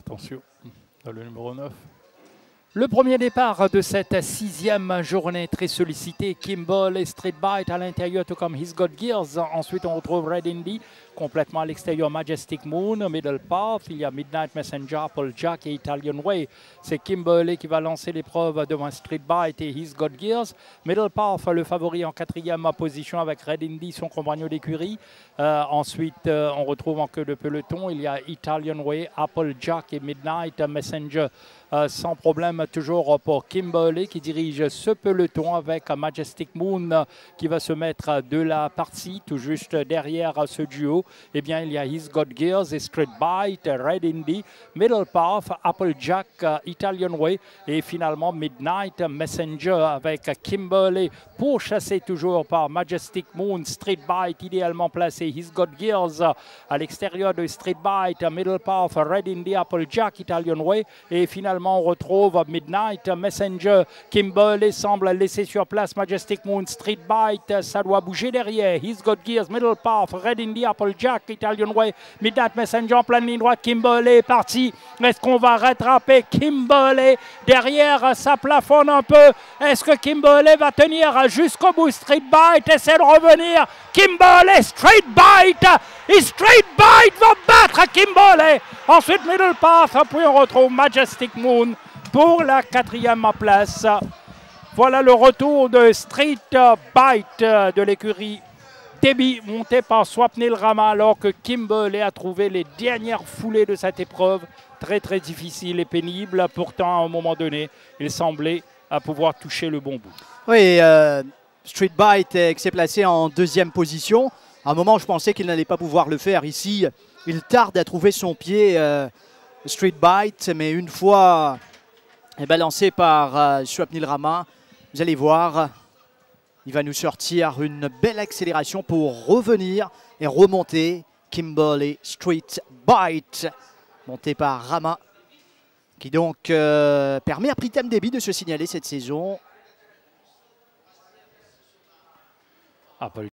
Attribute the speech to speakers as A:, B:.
A: Attention, dans le numéro 9. Le premier départ de cette 6e journée très sollicitée, Kimball et Street Bite à l'intérieur, tout comme He's Got Gears. Ensuite, on retrouve Red Indy, complètement à l'extérieur, Majestic Moon, Middle Path. Il y a Midnight Messenger, Applejack et Italian Way. C'est Kimball qui va lancer l'épreuve devant Street Bite et He's Got Gears. Middle Path, le favori en 4e position avec Red Indy, son compagnon d'écurie. Ensuite, on retrouve en queue de peloton, il y a Italian Way, Applejack et Midnight Messenger. Sans problème toujours pour Kimberley qui dirige ce peloton avec Majestic Moon qui va se mettre de la partie tout juste derrière ce duo. Eh bien, il y a He's Got Gears et Street Bite, Red Indy, Middle Path, Applejack, Italian Way et finalement Midnight Messenger avec Kimberley pourchassé toujours par Majestic Moon, Street Bite idéalement placé, He's Got Gears à l'extérieur de Street Bite, Middle Path, Red Indy, Applejack, Italian Way et finalement on retrouve Midnight Messenger. Kimberley semble laisser sur place Majestic Moon, Street Bite, ça doit bouger derrière. He's Got Gears, Middle Path, Red Indy, Applejack, Italian Way, Midnight Messenger en pleine ligne droite. Kimberley est parti. Est-ce qu'on va rattraper Kimberley derrière? Ça plafonne un peu. Est-ce que Kimberley va tenir jusqu'au bout? Street Bite essaie de revenir. Kimberley, Street Bite, et Street Bite va battre Kimberley. Ensuite Middle Path, puis on retrouve Majestic Moon pour la 4e place. Voilà le retour de Street Bite de l'écurie Debbie, monté par Swapnil Rama, alors que Kimberley a trouvé les dernières foulées de cette épreuve très très difficile et pénible. Pourtant, à un moment donné, il semblait pouvoir toucher le bon bout. Oui,
B: Street Bite s'est placé en 2e position. À un moment, je pensais qu'il n'allait pas pouvoir le faire. Ici, il tarde à trouver son pied, Street Bite, mais une fois balancé par Swapnil Rama, vous allez voir, il va nous sortir une belle accélération pour revenir et remonter. Kimberley, Street Bite, monté par Rama, qui donc permet à Pritam Debbie de se signaler cette saison.
A: Apple